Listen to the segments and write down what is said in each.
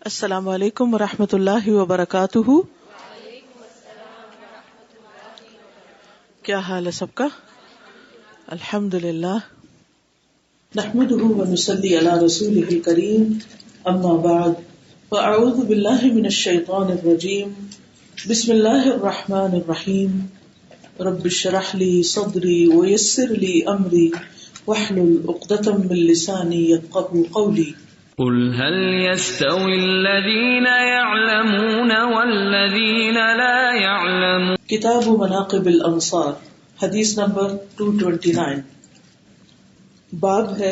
السلام علیکم ورحمۃ اللہ وبرکاتہ. کیا حال ہے سب کا؟ الحمد للہ. نحمده ونصلی علی رسولہ الکریم. اما بعد فاعوذ باللہ من الشیطان الرجیم. بسم اللہ الرحمن الرحیم. رب اشرح لی صدری ویسر لی امری واحلل عقدۃ من لسانی یفقهوا قولی. قل هل يستوي الذين يعلمون والذين لا يعلمون. کتاب مناقب الانصار، حدیث نمبر 229. باب ہے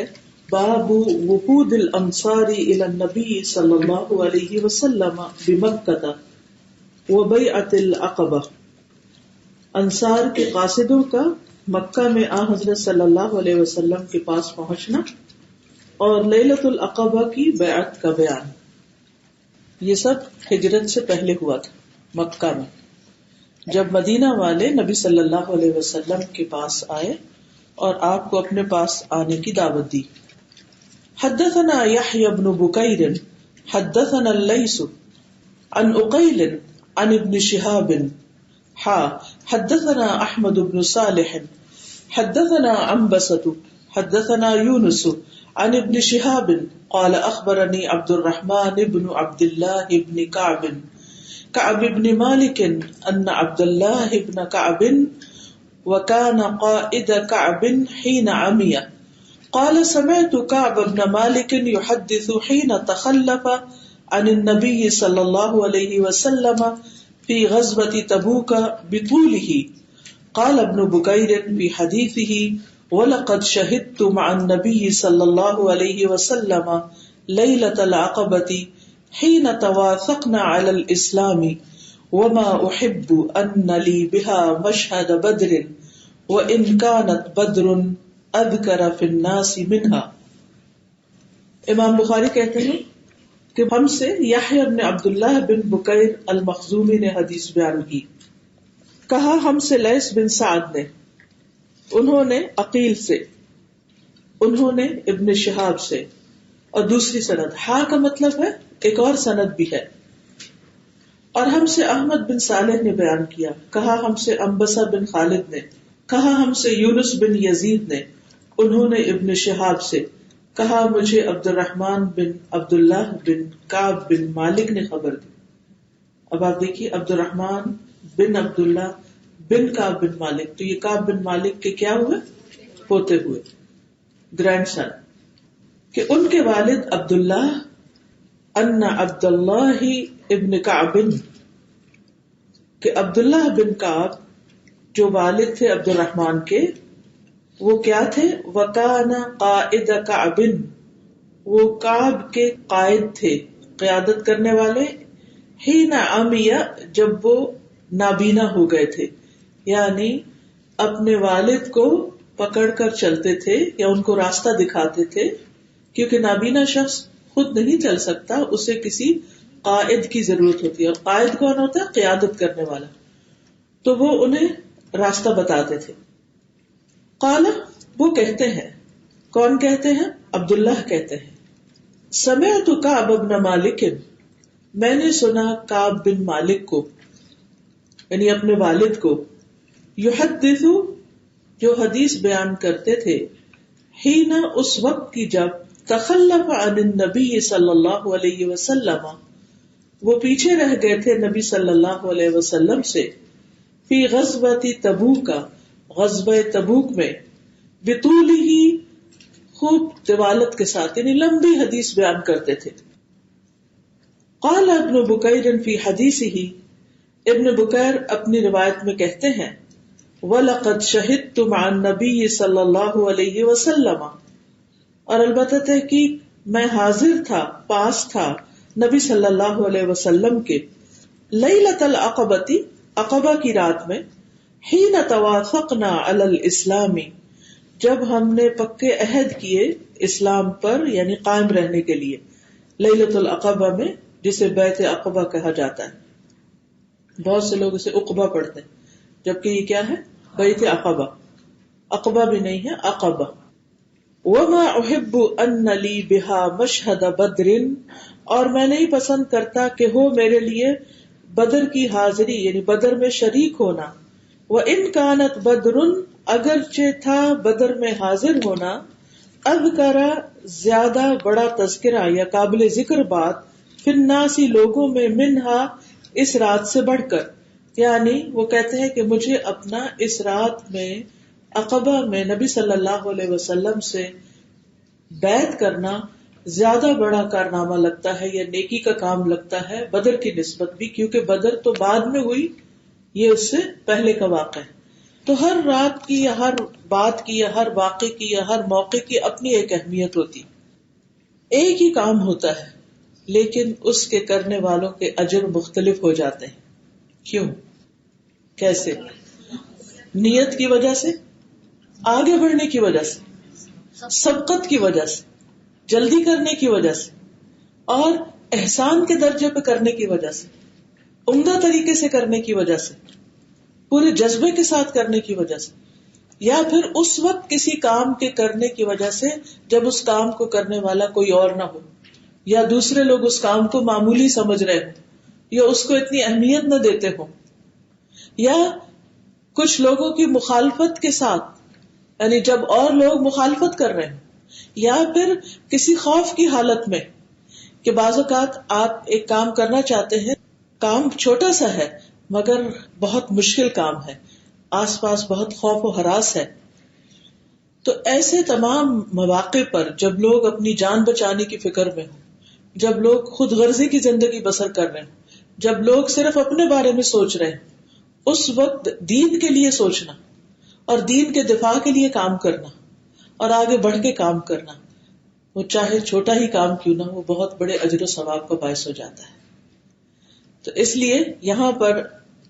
باب وفود الانصار الى النبی صلی اللہ علیہ وسلم بمکہ وبیعۃ العقبہ. انصار کے قاصدوں کا مکہ میں آن حضرت صلی اللہ علیہ وسلم کے پاس پہنچنا اور لیلۃ العقبہ کی بیعت کا بیان. یہ سب ہجرت سے پہلے ہوا تھا مکہ میں، جب مدینہ والے نبی صلی اللہ علیہ وسلم کے پاس آئے اور آپ کو اپنے پاس آنے کی دعوت دی. حدثنا یحیی بن بکیر حدثنا اللیث عن عقیل عن ابن شہاب حدثنا احمد بن صالح حدثنا عنبسة حدثنا یونس عن ابن شہاب قال اخبرني عبد الرحمن بن عبد الله بن كعب بن مالك ان عبد الله بن كعب وكان قائد كعب حين عمي. قال سمعت كعب بن مالك يحدث حين تخلف عن النبي صلى الله عليه وسلم في غزوة تبوك بطوله. قال ابن بكير في حديثه وَلَقَدْ شَهِدْتُ مَعَ النَّبِيِّ صَلَّى اللَّهُ عَلَيْهِ وَسَلَّمَ لَيْلَةَ الْعَقَبَةِ حِينَ تَوَاثَقْنَا عَلَى الْإِسْلَامِ وَمَا أُحِبُّ أَنَّ لِي بِهَا مَشْهَدَ بَدْرٍ وَإِنْ كَانَتْ بَدْرٌ أَذْكَرَ فِي النَّاسِ مِنْهَا. امام بخاری کہتے ہیں کہ ہم سے یحییٰ بن عبداللہ بن بکیر المخزومی نے حدیث بیان کی. کہا ہم سے لیث بن سعد نے، انہوں نے عقیل سے، انہوں نے ابن شہاب سے، اور دوسری سند ہا کا مطلب ہے ایک اور سند بھی ہے. اور ہم سے احمد بن صالح نے بیان کیا. کہا ہم سے عنبسہ بن خالد نے، کہا ہم سے یونس بن یزید نے، انہوں نے ابن شہاب سے. کہا مجھے عبد الرحمن بن عبداللہ بن کعب بن مالک نے خبر دی. اب آپ دیکھیے عبد الرحمن بن عبداللہ بن کعب بن مالک، تو یہ کعب بن مالک کے کیا ہوئے؟ ہوتے ہوئے گرینڈ سن، کہ ان کے والد عبداللہ ان عبداللہ ابن کعب، کہ عبداللہ بن کعب جو والد تھے عبد الرحمن کے، وہ کیا تھے؟ وکان قائد کعب، وہ کعب کے قائد تھے، قیادت کرنے والے. حین عمیہ، جب وہ نابینا ہو گئے تھے، یعنی اپنے والد کو پکڑ کر چلتے تھے یا ان کو راستہ دکھاتے تھے، کیونکہ نابینا شخص خود نہیں چل سکتا، اسے کسی قائد کی ضرورت ہوتی ہے. اور قائد کون ہوتا ہے؟ قیادت کرنے والا. تو وہ انہیں راستہ بتاتے تھے. قال، وہ کہتے ہیں، کون کہتے ہیں؟ عبداللہ کہتے ہیں، سمعت کعب بن مالک، میں نے سنا کعب بن مالک کو، یعنی اپنے والد کو، یحدث، جو حدیث بیان کرتے تھے، حین، اس وقت کی جب، تخلف عن النبی صلی اللہ علیہ وسلم، وہ پیچھے رہ گئے تھے نبی صلی اللہ علیہ وسلم سے، فی غزوۃ تبوک، غزوہ تبوک میں، بطولہ، خوب طوالت کے ساتھ، یعنی لمبی حدیث بیان کرتے تھے. قال ابن بکیر فی حدیثہ، ابن بکیر اپنی روایت میں کہتے ہیں، وَلَقَدْ شَهِدْتُ مَعَ النَّبِيِّ صلی اللہ علیہ وسلم، اور البتہ تحقیق میں حاضر تھا، پاس تھا نبی صلی اللہ علیہ وسلم کے، لیلۃ العقبۃ، عقبہ کی رات میں، حین تواثقنا علی الاسلام، جب ہم نے پکے عہد کیے اسلام پر، یعنی قائم رہنے کے لیے. لیلۃ العقبہ میں، جسے بیعت عقبہ کہا جاتا ہے، بہت سے لوگ اسے عقبہ پڑھتے ہیں، جبکہ یہ کیا ہے؟ بیعت عقبہ. عقبہ بھی نہیں ہے، عقبہ. وما احب ان لی بها مشہد بدر اور میں نہیں پسند کرتا کہ ہو میرے لیے بدر کی حاضری یعنی بدر میں شریک ہونا. وَإِنْ كَانَتْ بَدْرٌ اگرچہ تھا بدر میں حاضر ہونا اذکرا زیادہ بڑا تذکرہ یا قابل ذکر بات فی الناس لوگوں میں منہا اس رات سے بڑھ کر. یعنی وہ کہتے ہیں کہ مجھے اپنا اس رات میں عقبہ میں نبی صلی اللہ علیہ وسلم سے بیعت کرنا زیادہ بڑا کارنامہ لگتا ہے یا نیکی کا کام لگتا ہے بدر کی نسبت بھی, کیونکہ بدر تو بعد میں ہوئی, یہ اس سے پہلے کا واقعہ ہے. تو ہر رات کی یا ہر بات کی یا ہر واقعے کی یا ہر موقع کی اپنی ایک اہمیت ہوتی. ایک ہی کام ہوتا ہے لیکن اس کے کرنے والوں کے اجر مختلف ہو جاتے ہیں. کیوں؟ کیسے؟ نیت کی وجہ سے, آگے بڑھنے کی وجہ سے, سبقت کی وجہ سے, جلدی کرنے کی وجہ سے, اور احسان کے درجے پہ کرنے کی وجہ سے, عمدہ طریقے سے کرنے کی وجہ سے, پورے جذبے کے ساتھ کرنے کی وجہ سے, یا پھر اس وقت کسی کام کے کرنے کی وجہ سے جب اس کام کو کرنے والا کوئی اور نہ ہو, یا دوسرے لوگ اس کام کو معمولی سمجھ رہے ہوں, یا اس کو اتنی اہمیت نہ دیتے ہوں, یا کچھ لوگوں کی مخالفت کے ساتھ یعنی جب اور لوگ مخالفت کر رہے ہیں, یا پھر کسی خوف کی حالت میں کہ بعض اوقات آپ ایک کام کرنا چاہتے ہیں, کام چھوٹا سا ہے مگر بہت مشکل کام ہے, آس پاس بہت خوف و ہراس ہے. تو ایسے تمام مواقع پر جب لوگ اپنی جان بچانے کی فکر میں ہوں, جب لوگ خود غرضی کی زندگی بسر کر رہے ہوں, جب لوگ صرف اپنے بارے میں سوچ رہے ہیں, اس وقت دین کے لیے سوچنا اور دین کے دفاع کے لیے کام کرنا اور آگے بڑھ کے کام کرنا, وہ چاہے چھوٹا ہی کام کیوں نہ ہو, بہت بڑے اجر و ثواب کا باعث ہو جاتا ہے. تو اس لیے یہاں پر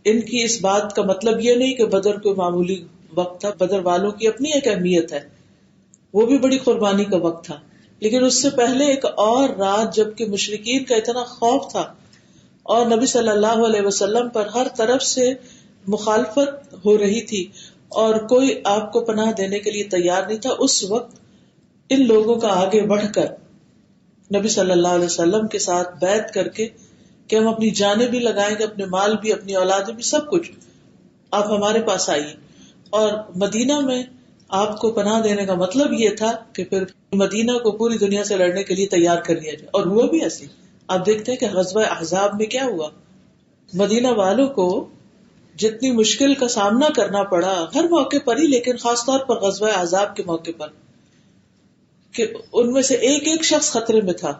ان کی اس بات کا مطلب یہ نہیں کہ بدر کوئی معمولی وقت تھا, بدر والوں کی اپنی ایک اہمیت ہے, وہ بھی بڑی قربانی کا وقت تھا, لیکن اس سے پہلے ایک اور رات جب کہ مشرکین کا اتنا خوف تھا اور نبی صلی اللہ علیہ وسلم پر ہر طرف سے مخالفت ہو رہی تھی اور کوئی آپ کو پناہ دینے کے لیے تیار نہیں تھا, اس وقت ان لوگوں کا آگے بڑھ کر نبی صلی اللہ علیہ وسلم کے ساتھ بیعت کر کے کہ ہم اپنی جانیں بھی لگائیں گے, اپنے مال بھی, اپنی اولادیں بھی, سب کچھ, آپ ہمارے پاس آئیے. اور مدینہ میں آپ کو پناہ دینے کا مطلب یہ تھا کہ پھر مدینہ کو پوری دنیا سے لڑنے کے لیے تیار کر لیا جائے, اور ہوا بھی ایسے. آپ دیکھتے ہیں کہ غزوہ احزاب میں کیا ہوا, مدینہ والوں کو جتنی مشکل کا سامنا کرنا پڑا ہر موقع پر ہی, لیکن خاص طور پر غزوہ احزاب کے موقع پر, کہ ان میں سے ایک ایک شخص خطرے میں تھا,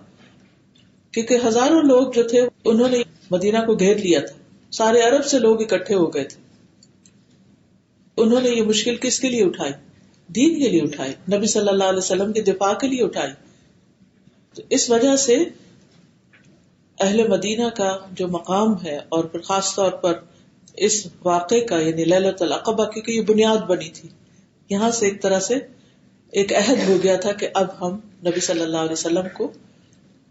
کیونکہ ہزاروں لوگ جو تھے انہوں نے مدینہ کو گھیر لیا تھا, سارے عرب سے لوگ اکٹھے ہو گئے تھے. انہوں نے یہ مشکل کس کے لیے اٹھائی؟ دین کے لیے اٹھائی, نبی صلی اللہ علیہ وسلم کے دفاع کے لیے اٹھائی. تو اس وجہ سے اہل مدینہ کا جو مقام ہے, اور پھر خاص طور پر اس واقعے کا یعنی لیلۃ العقبہ, کیونکہ یہ بنیاد بنی تھی, یہاں سے ایک طرح سے ایک عہد ہو گیا تھا کہ اب ہم نبی صلی اللہ علیہ وسلم کو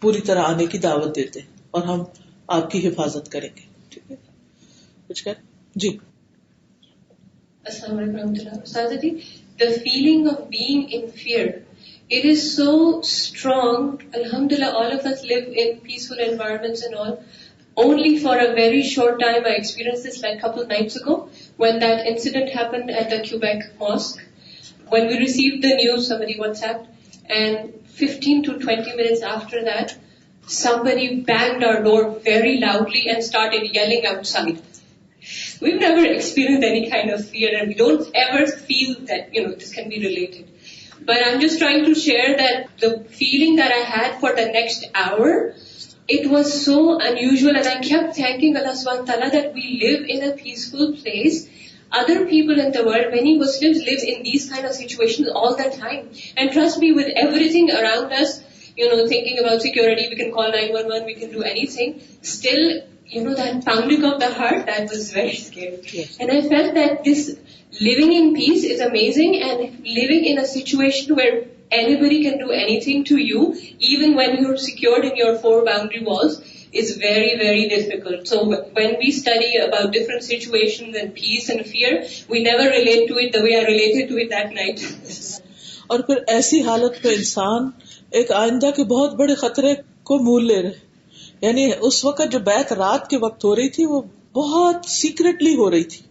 پوری طرح آنے کی دعوت دیتے ہیں اور ہم آپ کی حفاظت کریں گے. ٹھیک ہے, کچھ کہہ جی. السلام علیکم ورحمۃ اللہ. استاذہ جی, the feeling of being in fear, it is so strong. Alhamdulillah, all of us live in peaceful environments and all. Only for a very short time I experienced this like a couple nights ago when that incident happened at the Quebec mosque. When we received the news, somebody WhatsApped, and 15 to 20 minutes after that, somebody banged our door very loudly and started yelling outside. We've never experienced any kind of fear, and we don't ever feel that, this can be related. But I'm just trying to share that the feeling that I had for the next hour, it was so unusual, and I kept thanking Allah subhanahu wa ta'ala that we live in a peaceful place. Other people in the world, many Muslims live in these kind of situations all the time. And trust me, with everything around us, thinking about security, we can call 911, we can do anything. Still, that pounding of the heart, that was very scary. Yes. And I felt that this living in peace is amazing, and living in a situation where anybody can do anything to you, even when you're secured in your 4 boundary walls, is very, very difficult. So when we study about different situations and peace and fear, we never relate to it the way I related to it that night. اور پھر ایسی حالت میں انسان ایک آئندہ کے بہت بڑے خطرے کو مول لے رہے, یعنی اس وقت جو بیعت رات کے وقت ہو رہی تھی وہ بہت سیکرٹلی ہو رہی تھی،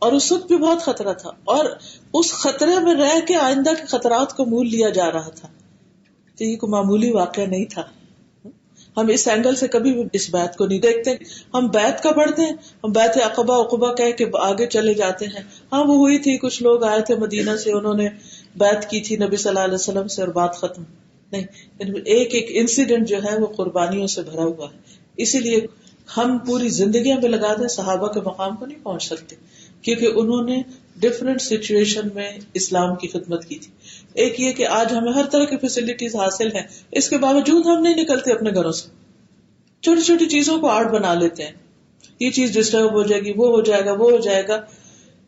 اور اس وقت بھی بہت خطرہ تھا، اور اس خطرے میں رہ کے آئندہ کے خطرات کو مول لیا جا رہا تھا. تو یہ کوئی معمولی واقعہ نہیں تھا. ہم اس اینگل سے کبھی بھی اس بیعت کو نہیں دیکھتے. ہم بیعت کا پڑھتے ہیں، ہم بیعت عقبہ کہہ کے آگے چلے جاتے ہیں. ہاں وہ ہوئی تھی، کچھ لوگ آئے تھے مدینہ سے، انہوں نے بیعت کی تھی نبی صلی اللہ علیہ وسلم سے اور بات ختم. نہیں، ایک ایک انسیڈنٹ جو ہے وہ قربانیوں سے بھرا ہوا ہے. اسی لیے ہم پوری زندگیاں پہ لگا دیں صحابہ کے مقام کو نہیں پہنچ سکتے، کیونکہ انہوں نے ڈفرینٹ سچویشن میں اسلام کی خدمت کی تھی. ایک یہ کہ آج ہمیں ہر طرح کی فیسلٹیز حاصل ہیں، اس کے باوجود ہم نہیں نکلتے اپنے گھروں سے، چھوٹی چھوٹی چیزوں کو آرٹ بنا لیتے ہیں. یہ چیز ڈسٹرب ہو جائے گی، وہ ہو جائے گا، وہ ہو جائے گا.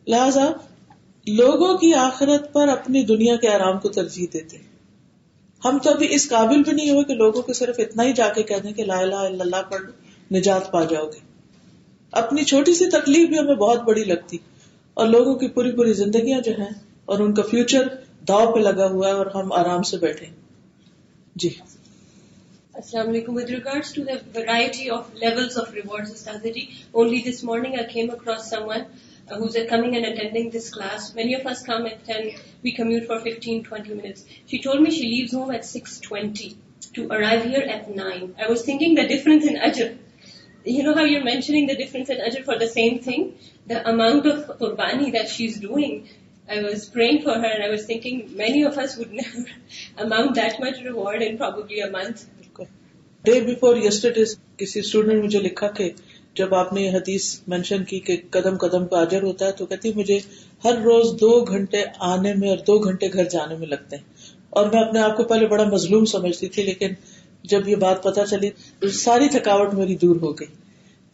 لہذا لوگوں کی آخرت پر اپنی دنیا کے آرام کو ترجیح دیتے ہیں. ہم تو ابھی اس قابل بھی نہیں ہوئے کہ لوگوں کو صرف اتنا ہی جا کے کہہ دیں کہ لا الہ الا اللہ پڑھ لو، نجات پا جاؤ گے. اپنی چھوٹی سی تکلیف بھی ہمیں بہت بڑی لگتی، اور لوگوں کی پوری زندگیاں جو ہیں اور ان کا فیوچر داؤ پہ لگا ہوا ہے اور ہم آرام سے بیٹھے. جی Assalamu alaikum. With regards to the variety of levels of rewards, Ustadji, only this morning I came across someone who's coming and attending this class. Many of us come at 10, we commute for 15-20 minutes. She told me she leaves home at 6:20 to arrive here at 9. I was thinking the difference in ajr. You know how you're mentioning the difference in ajr for the same thing? The amount of qurbani that she's doing. I was praying for her and I was thinking many of us would never amount that much reward in probably a month. Day before yesterday کسی student مجھے لکھا کہ جب آپ نے یہ حدیث mention کی کہ قدم قدم کا اجر ہوتا ہے، تو کہتی مجھے ہر روز 2 گھنٹے آنے میں اور 2 گھنٹے گھر جانے میں لگتے ہیں. اور میں اپنے آپ کو پہلے بڑا مظلوم سمجھتی تھی، لیکن جب یہ بات پتہ چلی ساری تھکاوٹ میری دور ہو گئی.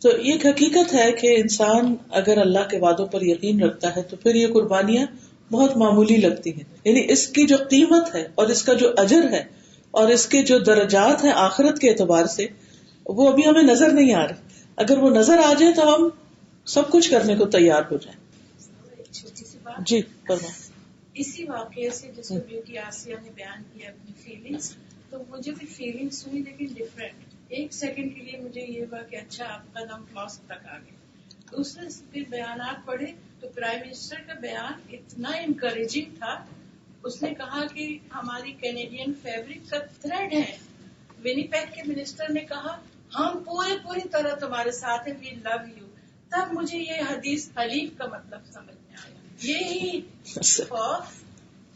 تو یہ ایک حقیقت ہے کہ انسان اگر اللہ کے وعدوں پر یقین رکھتا ہے تو پھر یہ قربانیاں بہت معمولی لگتی ہیں. یعنی اس کی جو قیمت ہے اور اس کا جو اجر ہے اور اس کے جو درجات ہیں آخرت کے اعتبار سے، وہ ابھی ہمیں نظر نہیں آ رہے. اگر وہ نظر آ جائے تو ہم سب کچھ کرنے کو تیار ہو جائیں. چھوٹی سی بات جی فرمائیں. اسی واقعے سے جس کو بیوٹی آسیہ نے بیان کیا اپنی فیلنگس، تو مجھے بھی فیلنگس ہوئی لیکن ڈفرینٹ. 1 سیکنڈ کے لیے مجھے یہ ہوا کہ اچھا آپ کا قدم کلاس تک آ گئے. دوسرے پھر بیانات پڑھے تو پرائم منسٹر کا بیان اتنا انکریجنگ تھا. اس نے کہا کہ ہماری کینیڈین فیبرک کا تھریڈ ہے. ونیپیگ کے منسٹر نے کہا ہم پوری طرح تمہارے ساتھ ہیں، وی لو یو. تب مجھے یہ حدیث حلیف کا مطلب سمجھ میں آیا. یہی خوف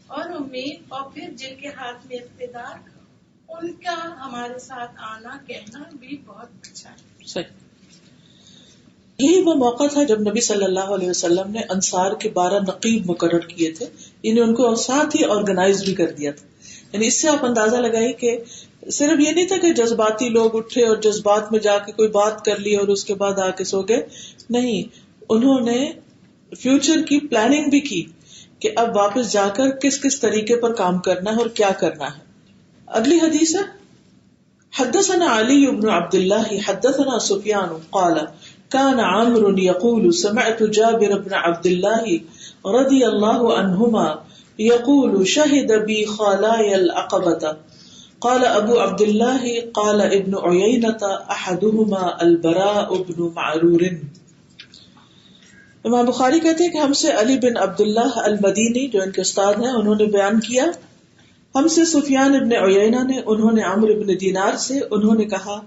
اور امید، اور پھر جن کے ہاتھ میں اقتدار، ان کا ہمارے ساتھ آنا کہنا بھی بہت اچھا ہے. صحیح. یہی وہ موقع تھا جب نبی صلی اللہ علیہ وسلم نے انصار کے 12 نقیب مقرر کیے تھے، یعنی ان کو ساتھ ہی آرگنائز بھی کر دیا تھا. یعنی اس سے آپ اندازہ لگائیے کہ صرف یہ نہیں تھا کہ جذباتی لوگ اٹھے اور جذبات میں جا کے کوئی بات کر لی اور اس کے بعد آ کے سو گئے. نہیں، انہوں نے فیوچر کی پلاننگ بھی کی کہ اب واپس جا کر کس کس طریقے پر کام کرنا ہے اور کیا کرنا ہے. اگلی حدیث ہے حدثنا علی بن عبد اللہ حدثنا سفیان قال كان عمرو يقول سمعت جابر بن عبد الله رضي الله عنهما يقول شهد بي خالاي العقبة. قال ابو عبد الله قال ابن عيينة احدهما البراء بن معرور. امام بخاری کہتے ہیں کہ ہم سے علی بن عبداللہ المدینی جو ان کے استاد ہیں انہوں نے بیان کیا، ہم سے سفیان ابن عیینہ نے، انہوں نے عمرو بن دینار سے، انہوں نے کہا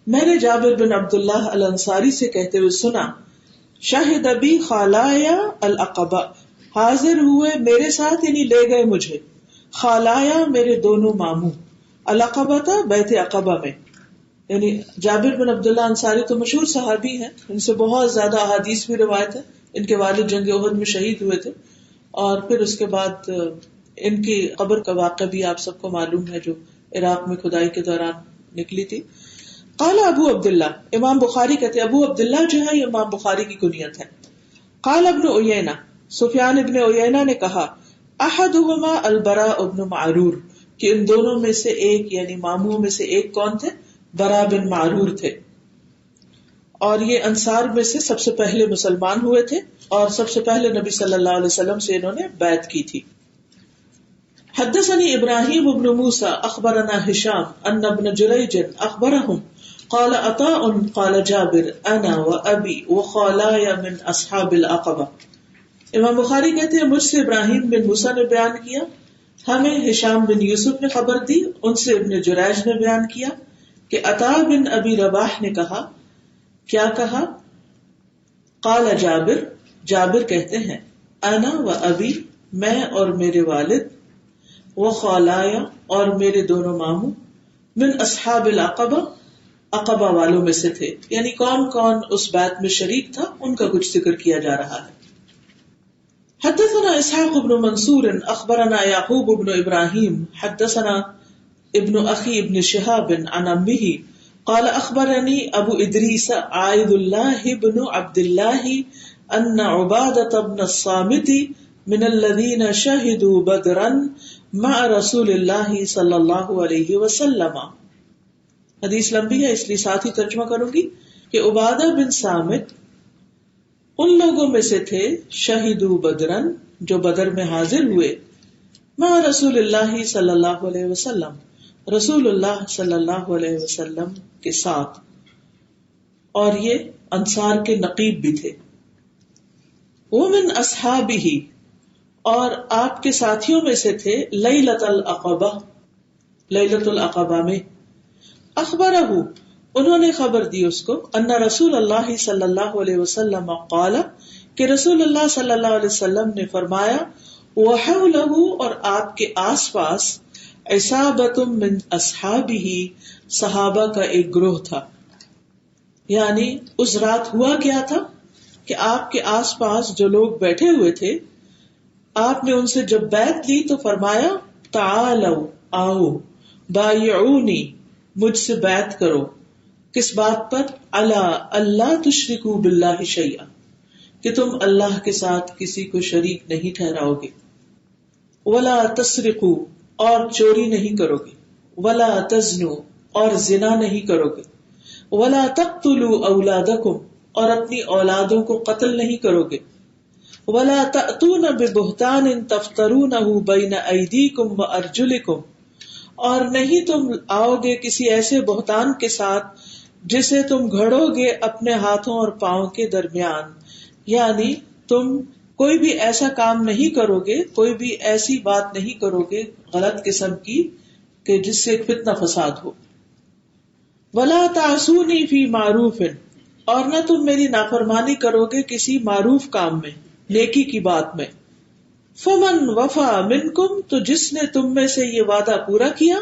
میں نے جابر بن عبداللہ الانصاری سے کہتے ہوئے سنا، شاہد بی خالایا العقبہ، حاضر ہوئے میرے ساتھ یعنی لے گئے مجھے، خالایا میرے دونوں ماموں، العقبہ بیت عقبہ میں. یعنی جابر بن عبداللہ انصاری تو مشہور صحابی ہیں، ان سے بہت زیادہ احادیث بھی روایت ہے. ان کے والد جنگ احد میں شہید ہوئے تھے، اور پھر اس کے بعد ان کی قبر کا واقعہ بھی آپ سب کو معلوم ہے جو عراق میں کھدائی کے دوران نکلی تھی. قال ابو عبداللہ، امام بخاری کہتے ابو عبداللہ جو ہے یہ امام بخاری کی کنیت ہے. قال ابن عیینہ، سفیان ابن عیینہ نے کہا احدہما البراء ابن معرور، کہ ان دونوں میں سے ایک یعنی ماموں میں سے ایک کون تھے؟ برا بن معرور تھے، اور یہ انصار میں سے سب سے پہلے مسلمان ہوئے تھے اور سب سے پہلے نبی صلی اللہ علیہ وسلم سے انہوں نے بیعت کی تھی. حدثني ابراہیم بن موسیٰ اخبرنا ہشام ان ابن جریج اخبرهم قال عطاء قال جابر انا وابي وخالاي من اصحاب العقبہ. امام بخاری کہتے ہیں مجھ سے ابراہیم بن موسیٰ نے بیان کیا, ہمیں ہشام بن یوسف نے خبر دی, ان سے ابن جریج نے بیان کیا کہ عطاء بن ابی رباح نے کہا. کیا کہا؟ قال جابر, جابر کہتے ہیں انا و ابی, میں اور میرے والد, و خالایا, اور میرے دونوں ماموں, من اصحاب العقبہ, عقبہ والوں میں سے تھے. یعنی کون کون اس بیعت میں شریک تھا ان کا کچھ ذکر کیا جا رہا ہے. حدثنا اسحاق بن منصور اخبرنا یعقوب بن ابراہیم حدثنا ابن اخی ابن شہاب عن امہ قال اخبرنی ابو ادریس عائد اللہ بن عبد اللہ ان عبادۃ بن الصامت من الذین شہدوا بدرا مع رسول اللہ صلی اللہ علیہ وسلم. حدیث لمبی ہے اس لیے ساتھ ہی ترجمہ کروں گی کہ عبادہ بن صامت ان لوگوں میں سے تھے شہیدو بدرن, جو بدر میں حاضر ہوئے, مع رسول اللہ صلی اللہ علیہ وسلم, رسول اللہ صلی اللہ علیہ وسلم کے ساتھ, اور یہ انصار کے نقیب بھی تھے. ومن اصحابہ, اور آپ کے ساتھیوں میں سے تھے لیلۃ العقبہ, لیلۃ العقبہ میں. اخبرہ, انہوں نے خبر دی اس کو, ان رسول اللہ صلی اللہ علیہ وسلم قال, کہ رسول اللہ صلی اللہ علیہ وسلم نے فرمایا, وحولہ, اور آپ کے آس پاس, عصابۃ من اصحابہ, صحابہ کا ایک گروہ تھا. یعنی اس رات ہوا کیا تھا کہ آپ کے آس پاس جو لوگ بیٹھے ہوئے تھے, آپ نے ان سے جب بیعت لی تو فرمایا, تعالوا, آؤ, بایعونی, مجھ سے بیعت کرو. کس بات پر؟ الا اللہ تشرکوا باللہ شیئا, کہ تم اللہ کے ساتھ کسی کو شریک نہیں ٹھہراؤ گے. ولا تسرقوا, اور چوری نہیں کرو گے. ولا تزنوا, اور زنا نہیں کرو گے. ولا تقتلوا اولادکم, اور اپنی اولادوں کو قتل نہیں کرو گے. ولا تأتون ببہتان تفترونہ بین ایدیکم وارجلکم, اور نہیں تم آؤ گے کسی ایسے بہتان کے ساتھ جسے تم گھڑو گے اپنے ہاتھوں اور پاؤں کے درمیان. یعنی تم کوئی بھی ایسا کام نہیں کرو گے, کوئی بھی ایسی بات نہیں کرو گے غلط قسم کی کہ جس سے فتنہ فساد ہو. ولا تعصونی فی معروف, اور نہ تم میری نافرمانی کرو گے کسی معروف کام میں, نیکی کی بات میں. فمن وفا منکم, تو جس نے تم میں سے یہ وعدہ پورا کیا,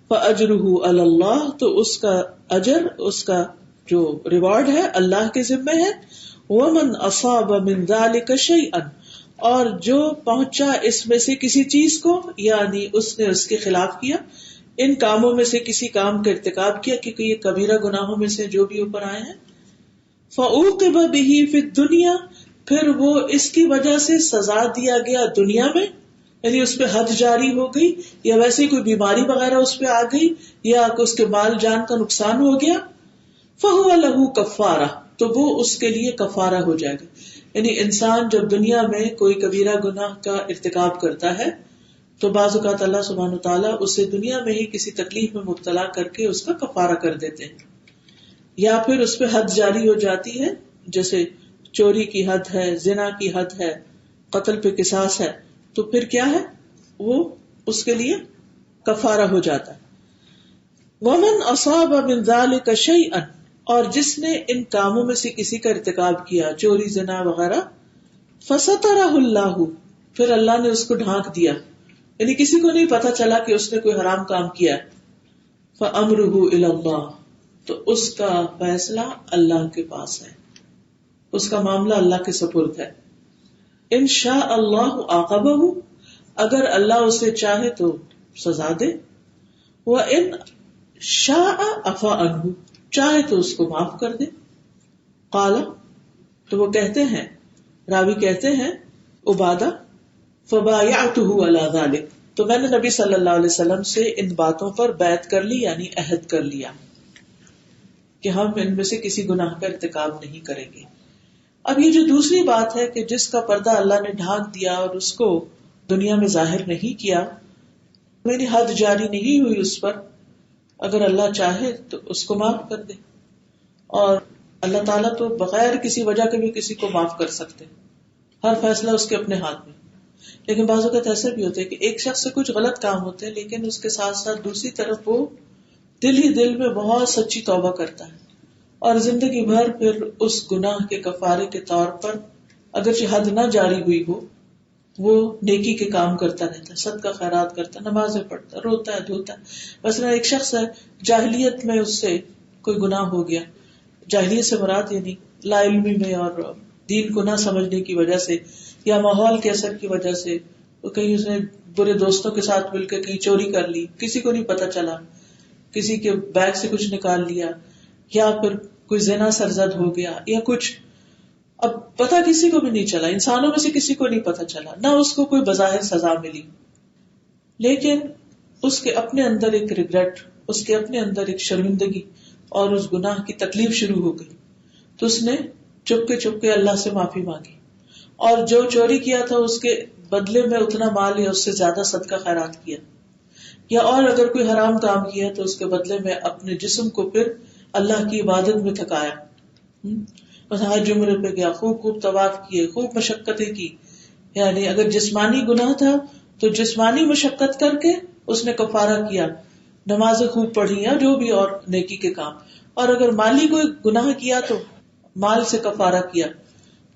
فاجرہ علی اللہ, تو اس کا اجر, اس کا جو ریوارڈ ہے اللہ کے ذمہ ہے. ومن اصاب من ذلک شیئا, اور جو پہنچا اس میں سے کسی چیز کو, یعنی اس نے اس کے خلاف کیا, ان کاموں میں سے کسی کام کا ارتکاب کیا, کیونکہ یہ کبیرہ گناہوں میں سے جو بھی اوپر آئے ہیں. فعوقب بہ فی الدنیا, پھر وہ اس کی وجہ سے سزا دیا گیا دنیا میں, یعنی اس پہ حد جاری ہو گئی, یا ویسے کوئی بیماری وغیرہ اس پہ آ گئی, یا اس کے مال جان کا نقصان ہو گیا. فہو لہو کفارہ, تو وہ اس کے لیے کفارہ ہو جائے گا. یعنی انسان جب دنیا میں کوئی کبیرہ گناہ کا ارتکاب کرتا ہے تو بعض اوقات اللہ سبحانہ وتعالیٰ اسے دنیا میں ہی کسی تکلیف میں مبتلا کر کے اس کا کفارہ کر دیتے ہیں, یا پھر اس پہ حد جاری ہو جاتی ہے, جیسے چوری کی حد ہے, زنا کی حد ہے, قتل پہ قصاص ہے, تو پھر کیا ہے, وہ اس کے لیے کفارہ ہو جاتا ہے. ومن اصاب من ذلک شیئا, اور جس نے ان کاموں میں سے کسی کا ارتکاب کیا, چوری زنا وغیرہ, فسترہ اللہ, پھر اللہ نے اس کو ڈھانک دیا, یعنی کسی کو نہیں پتا چلا کہ اس نے کوئی حرام کام کیا. فامرہ الی اللہ, تو اس کا فیصلہ اللہ کے پاس ہے, اس کا معاملہ اللہ کے سپرد ہے. ان شاء اللہ عاقبہ, اگر اللہ اسے چاہے تو سزا دے. وان شاء عفا عنہ, چاہے تو اس کو معاف کر دے. قال, تو وہ کہتے ہیں, راوی کہتے ہیں عبادہ, فبایعتہ علی ذلک, تو میں نے نبی صلی اللہ علیہ وسلم سے ان باتوں پر بیعت کر لی, یعنی عہد کر لیا کہ ہم ان میں سے کسی گناہ کا ارتکاب نہیں کریں گے. اب یہ جو دوسری بات ہے کہ جس کا پردہ اللہ نے ڈھانک دیا اور اس کو دنیا میں ظاہر نہیں کیا, میری حد جاری نہیں ہوئی اس پر, اگر اللہ چاہے تو اس کو معاف کر دے. اور اللہ تعالیٰ تو بغیر کسی وجہ کے بھی کسی کو معاف کر سکتے، ہر فیصلہ اس کے اپنے ہاتھ میں. لیکن بعض اوقات ایسا بھی ہوتا ہے کہ ایک شخص سے کچھ غلط کام ہوتے ہیں، لیکن اس کے ساتھ ساتھ دوسری طرف وہ دل ہی دل میں بہت سچی توبہ کرتا ہے اور زندگی بھر پھر اس گناہ کے کفارے کے طور پر اگرچہ حد نہ جاری ہوئی ہو وہ نیکی کے کام کرتا رہتا ہے، صدقہ خیرات کرتا ہے، نمازیں پڑھتا ہے، روتا ہے دھوتا ہے. مثلا ایک شخص ہے جاہلیت میں اس سے کوئی گناہ ہو گیا، جاہلیت سے مراد یعنی لا علمی میں اور دین کو نہ سمجھنے کی وجہ سے یا ماحول کے اثر کی وجہ سے کہیں اس نے برے دوستوں کے ساتھ مل کے کہیں چوری کر لی، کسی کو نہیں پتا چلا، کسی کے بیگ سے کچھ نکال لیا، یا پھر کوئی زنا سرزد ہو گیا یا کچھ. اب پتا کسی کو بھی نہیں چلا، انسانوں میں سے کسی کو نہیں پتا چلا، نہ اس کو کوئی بظاہر سزا ملی، لیکن اس کے اپنے اندر ایک ریگریٹ، اس کے اپنے اندر ایک شرمندگی اور اس گناہ کی تکلیف شروع ہو گئی. تو اس نے چپ کے اللہ سے معافی مانگی اور جو چوری کیا تھا اس کے بدلے میں اتنا مال یا اس سے زیادہ صدقہ خیرات کیا، یا اور اگر کوئی حرام کام کیا تو اس کے بدلے میں اپنے جسم کو پھر اللہ کی عبادت میں تھکایا، بس ہر جمعے پہ گیا، خوب طواف کیے، خوب مشقتیں کی. یعنی اگر جسمانی گناہ تھا تو جسمانی مشقت کر کے اس نے کفارہ کیا، نمازیں خوب پڑھی یا جو بھی اور نیکی کے کام. اور اگر مالی کوئی گناہ کیا تو مال سے کفارہ کیا.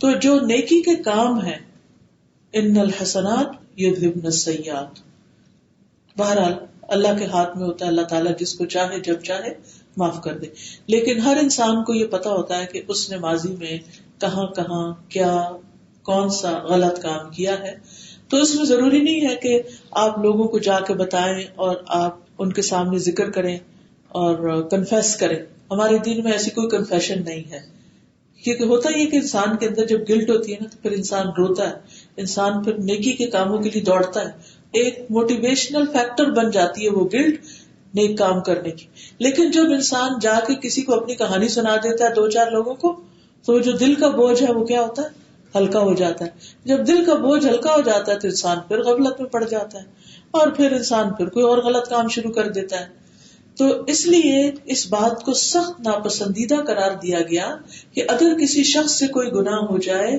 تو جو نیکی کے کام ہیں ان الحسنات یذھبن السیئات، بہرحال اللہ کے ہاتھ میں ہوتا ہے، اللہ تعالیٰ جس کو چاہے جب چاہے معاف کر دے. لیکن ہر انسان کو یہ پتا ہوتا ہے کہ اس نے ماضی میں کہاں کیا کون سا غلط کام کیا ہے. تو اس میں ضروری نہیں ہے کہ آپ لوگوں کو جا کے بتائیں اور آپ ان کے سامنے ذکر کریں اور کنفیس کریں. ہمارے دین میں ایسی کوئی کنفیشن نہیں ہے، کیونکہ ہوتا یہ کہ انسان کے اندر جب گلٹ ہوتی ہے نا تو پھر انسان روتا ہے، انسان پھر نیکی کے کاموں کے لیے دوڑتا ہے، ایک موٹیویشنل فیکٹر بن جاتی ہے وہ گلٹ نیک کام کرنے کی. لیکن جب انسان جا کے کسی کو اپنی کہانی سنا دیتا ہے 2-4 لوگوں کو تو جو دل کا بوجھ ہے وہ کیا ہوتا ہے، ہلکا ہو جاتا ہے. جب دل کا بوجھ ہلکا ہو جاتا ہے تو انسان پھر غفلت میں پڑ جاتا ہے اور پھر انسان پھر کوئی اور غلط کام شروع کر دیتا ہے. تو اس لیے اس بات کو سخت ناپسندیدہ قرار دیا گیا کہ اگر کسی شخص سے کوئی گناہ ہو جائے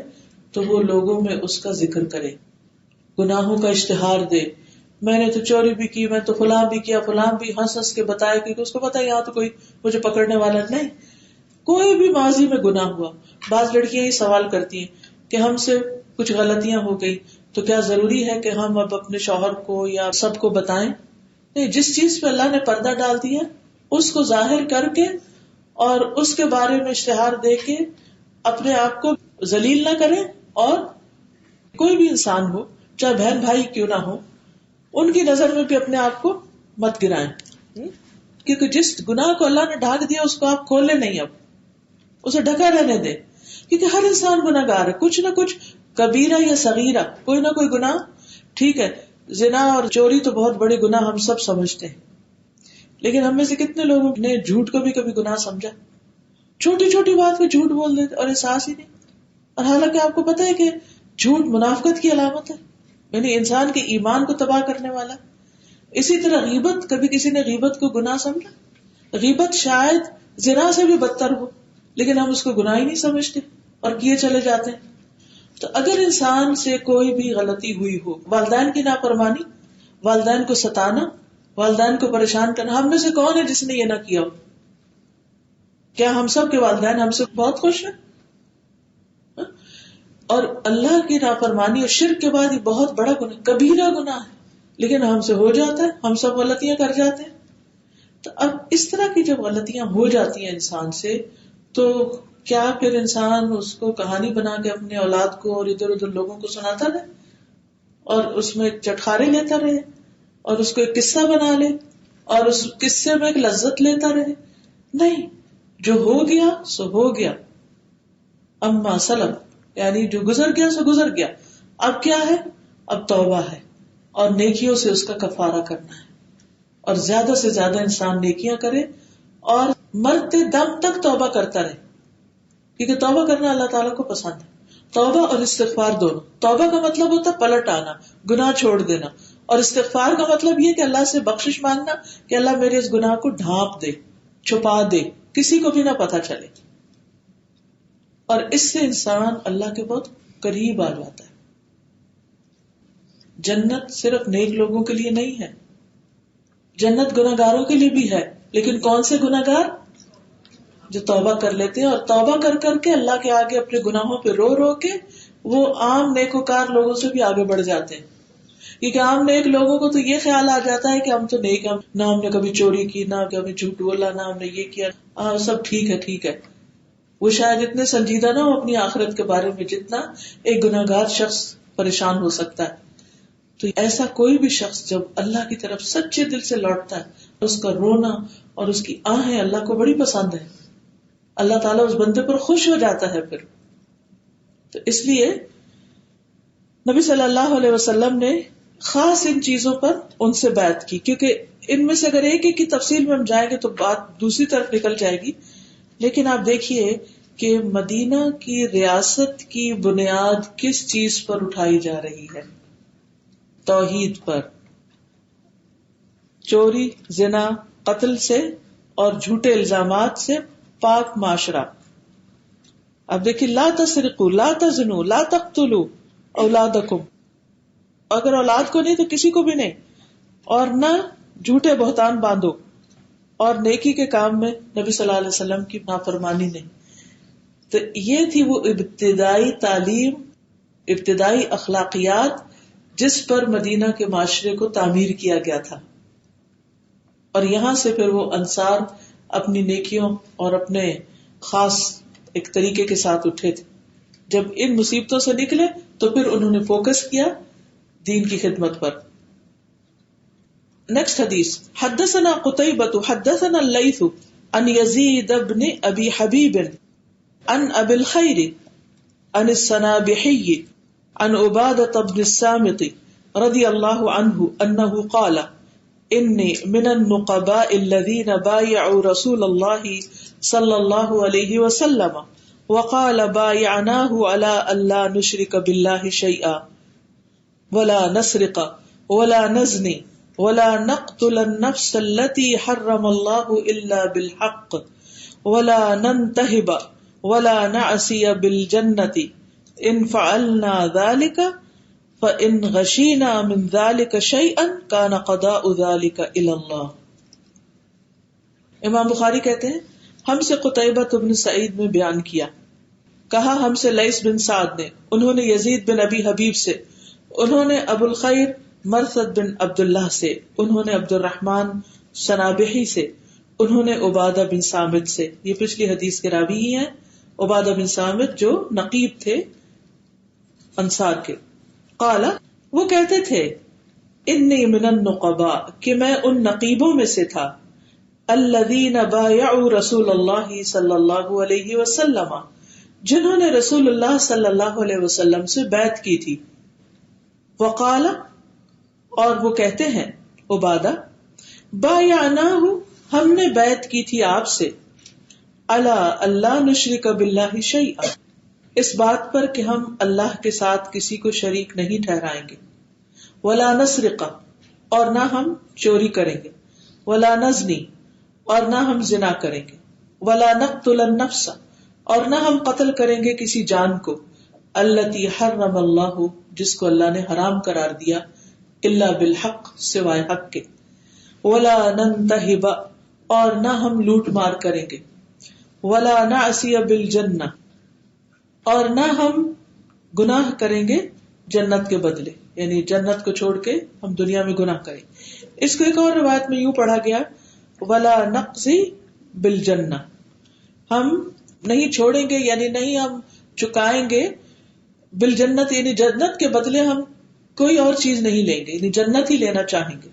تو وہ لوگوں میں اس کا ذکر کرے، گناہوں کا اشتہار دے. میں نے تو چوری بھی کی، میں تو فلاں بھی کیا، فلاں بھی ہنس کے بتایا، کیونکہ اس کو پتا یہاں تو کوئی مجھے پکڑنے والا نہیں. کوئی بھی ماضی میں گناہ ہوا، بعض لڑکیاں یہ سوال کرتی ہیں کہ ہم سے کچھ غلطیاں ہو گئی تو کیا ضروری ہے کہ ہم اب اپنے شوہر کو یا سب کو بتائیں؟ نہیں، جس چیز پہ اللہ نے پردہ ڈال دیا اس کو ظاہر کر کے اور اس کے بارے میں اشتہار دے کے اپنے آپ کو ذلیل نہ کریں. اور کوئی بھی انسان ہو، چاہے بہن بھائی کیوں نہ ہو، ان کی نظر میں بھی اپنے آپ کو مت گرائیں، کیونکہ جس گناہ کو اللہ نے ڈھانک دیا اس کو آپ کھولے نہیں، اب اسے ڈھکا رہنے دیں. کیونکہ ہر انسان گناہ گار ہے، کچھ نہ کچھ کبیرہ یا صغیرہ، کوئی نہ کوئی گناہ. ٹھیک ہے، زنا اور چوری تو بہت بڑے گناہ ہم سب سمجھتے ہیں، لیکن ہم میں سے کتنے لوگوں نے جھوٹ کو بھی کبھی گناہ سمجھا؟ چھوٹی چھوٹی بات پہ جھوٹ بول دیتے اور احساس ہی نہیں. اور حالانکہ آپ کو پتا ہے کہ جھوٹ منافقت کی علامت ہے، یعنی انسان کے ایمان کو تباہ کرنے والا. اسی طرح غیبت، کبھی کسی نے غیبت کو گناہ سمجھا؟ غیبت شاید زنا سے بھی بدتر ہو، لیکن ہم اس کو گناہ ہی نہیں سمجھتے اور کیے چلے جاتے ہیں. تو اگر انسان سے کوئی بھی غلطی ہوئی ہو، والدین کی نافرمانی، والدین کو ستانا، والدین کو پریشان کرنا، ہم میں سے کون ہے جس نے یہ نہ کیا ہو؟ کیا ہم سب کے والدین ہم سے بہت خوش ہیں؟ اور اللہ کی نافرمانی اور شرک کے بعد یہ بہت بڑا گناہ، کبیرہ گناہ ہے، لیکن ہم سے ہو جاتا ہے، ہم سب غلطیاں کر جاتے ہیں. تو اب اس طرح کی جب غلطیاں ہو جاتی ہیں انسان سے، تو کیا پھر انسان اس کو کہانی بنا کے اپنے اولاد کو اور ادھر ادھر لوگوں کو سناتا رہے اور اس میں چٹخارے لیتا رہے اور اس کو ایک قصہ بنا لے اور اس قصے میں ایک لذت لیتا رہے؟ نہیں، جو ہو گیا سو ہو گیا. اما سلم، یعنی جو گزر گیا سو گزر گیا. اب کیا ہے؟ اب توبہ ہے اور نیکیوں سے اس کا کفارہ کرنا ہے. اور زیادہ سے زیادہ انسان نیکیاں کرے اور مرتے دم تک توبہ کرتا رہے، کیونکہ توبہ کرنا اللہ تعالیٰ کو پسند ہے. توبہ اور استغفار دونوں. توبہ کا مطلب ہوتا ہے پلٹ آنا، گناہ چھوڑ دینا، اور استغفار کا مطلب یہ کہ اللہ سے بخشش مانگنا کہ اللہ میرے اس گناہ کو ڈھانپ دے. چھپا دے, کسی کو بھی نہ پتہ چلے. اور اس سے انسان اللہ کے بہت قریب آ جاتا ہے. جنت صرف نیک لوگوں کے لیے نہیں ہے, جنت گناہگاروں کے لیے بھی ہے. لیکن کون سے گناہگار؟ جو توبہ کر لیتے ہیں, اور توبہ کر کر کے اللہ کے آگے اپنے گناہوں پہ رو رو کے وہ عام نیکوکار لوگوں سے بھی آگے بڑھ جاتے ہیں. کیونکہ عام نیک لوگوں کو تو یہ خیال آ جاتا ہے کہ ہم تو نیک ہیں, نہ ہم نے کبھی چوری کی, نہ کبھی جھوٹ بولا, نہ ہم نے یہ کیا, سب ٹھیک ہے ٹھیک ہے. وہ شاید اتنے سنجیدہ نہ ہو اپنی آخرت کے بارے میں جتنا ایک گناہگار شخص پریشان ہو سکتا ہے. تو ایسا کوئی بھی شخص جب اللہ کی طرف سچے دل سے لوٹتا ہے, اس کا رونا اور اس کی آہیں اللہ کو بڑی پسند ہے, اللہ تعالیٰ اس بندے پر خوش ہو جاتا ہے پھر. تو اس لیے نبی صلی اللہ علیہ وسلم نے خاص ان چیزوں پر ان سے بیعت کی, کیونکہ ان میں سے اگر ایک کی تفصیل میں ہم جائیں گے تو بات دوسری طرف نکل جائے گی. لیکن آپ دیکھیے کہ مدینہ کی ریاست کی بنیاد کس چیز پر اٹھائی جا رہی ہے؟ توحید پر. چوری, زنا, قتل سے اور جھوٹے الزامات سے پاک معاشرہ. اب دیکھیے, لا تسرقوا, لا تزنوا, لا تقتلوا اولادکم. اگر اولاد کو نہیں تو کسی کو بھی نہیں, اور نہ جھوٹے بہتان باندھو, اور نیکی کے کام میں نبی صلی اللہ علیہ وسلم کی نافرمانی نہیں. تو یہ تھی وہ ابتدائی تعلیم, ابتدائی اخلاقیات جس پر مدینہ کے معاشرے کو تعمیر کیا گیا تھا. اور یہاں سے پھر وہ انصار اپنی نیکیوں اور اپنے خاص ایک طریقے کے ساتھ اٹھے تھے. جب ان مصیبتوں سے نکلے تو پھر انہوں نے فوکس کیا دین کی خدمت پر. نیکسٹ حدیث, حدثنا قتیبة حدثنا اللیث عن یزید بن ابی حبیب عن ابی الخیر عن السنابحی عن عبادة بن الصامت رضی اللہ عنہ انہ قال انی من النقباء الذین بایعوا رسول اللہ صلی اللہ علیہ وسلم وقال بایعناہ علی الا نشرک باللہ شیئا ولا نسرق ولا نزنی ولا نقتل النفس التي حرم الله الا بالحق ولا ننتهب ولا نعصي بالجنة ان فعلنا ذلك فان غشينا من ذلك شيئا كان قضاء ذلك الى الله. امام بخاری کہتے ہیں ہم سے قتیبہ بن سعید میں بیان کیا, کہا ہم سے لیث بن سعد نے, انہوں نے یزید بن ابی حبیب سے, انہوں نے ابو الخیر مرثد بن عبداللہ سے, انہوں نے عبد الرحمن سنابحی سے, انہوں نے عبادہ بن صامت سے. یہ پچھلی حدیث کے راوی ہی ہیں, عبادہ بن صامت جو نقیب تھے انصار کے. قال, وہ کہتے تھے, انی من النقباء, کہ میں ان نقیبوں میں سے تھا, الذین بایعوا رسول اللہ صلی اللہ علیہ وسلم, جنہوں نے رسول اللہ صلی اللہ علیہ وسلم سے بیعت کی تھی. وقال, اور وہ کہتے ہیں عبادہ, بایعناہ, ہم نے بیعت کی تھی آپ سے, الا اللہ نشرک باللہ شیئا, اس بات پر کہ ہم اللہ کے ساتھ کسی کو شریک نہیں ٹھہرائیں گے, ولا نسرق, اور نہ ہم چوری کریں گے, ولا نزنی, اور نہ ہم زنا کریں گے, ولا نقتل النفس, اور نہ ہم قتل کریں گے کسی جان کو, التی حرم اللہ, جس کو اللہ نے حرام قرار دیا, الا بالحق, سوائے حق کے, ولا ننتہب, اور نہ ہم لوٹ مار کریں گے, ولا نعصی بالجنہ, اور نہ ہم گناہ کریں گے جنت کے بدلے, یعنی جنت کو چھوڑ کے ہم دنیا میں گناہ کریں. اس کو ایک اور روایت میں یوں پڑھا گیا, ولا نقضی بالجنہ, ہم نہیں چھوڑیں گے یعنی نہیں ہم چکائیں گے, بالجنت یعنی جنت کے بدلے ہم کوئی اور چیز نہیں لیں گے, یعنی جنت ہی لینا چاہیں گے.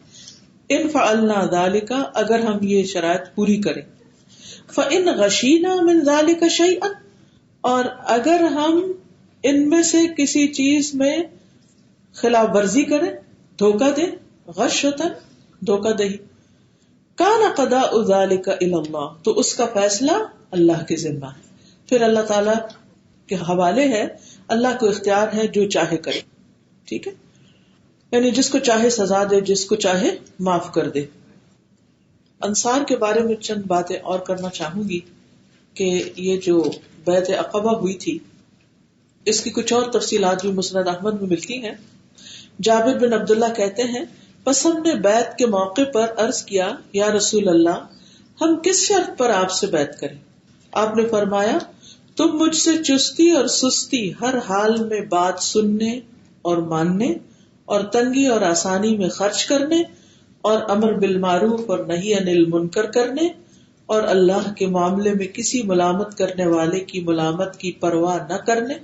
ان فعلنا ذالک, اگر ہم یہ شرائط پوری کریں. فان غشینا من ذالک شیئا, اور اگر ہم ان میں سے کسی چیز میں خلاف ورزی کریں, دھوکہ دیں, غش ہوتا ہے دھوکہ دہی, کان قضاء ذالک الی اللہ, تو اس کا فیصلہ اللہ کے ذمہ ہے, پھر اللہ تعالی کے حوالے ہے, اللہ کو اختیار ہے جو چاہے کرے. ٹھیک ہے, یعنی جس کو چاہے سزا دے, جس کو چاہے معاف کر دے. انصار کے بارے میں چند باتیں اور کرنا چاہوں گی کہ یہ جو بیعت عقبہ ہوئی تھی اس کی کچھ اور تفصیلات بھی مسند احمد میں ملتی ہیں. جابر بن عبداللہ کہتے ہیں بس ہم نے بیعت کے موقع پر عرض کیا یا رسول اللہ ہم کس شرط پر آپ سے بیعت کریں؟ آپ نے فرمایا تم مجھ سے چستی اور سستی ہر حال میں بات سننے اور ماننے اور تنگی اور آسانی میں خرچ کرنے اور امر بالمعروف اور نہی عن المنکر کرنے اور اللہ کے معاملے میں کسی ملامت کرنے والے کی ملامت کی پرواہ نہ کرنے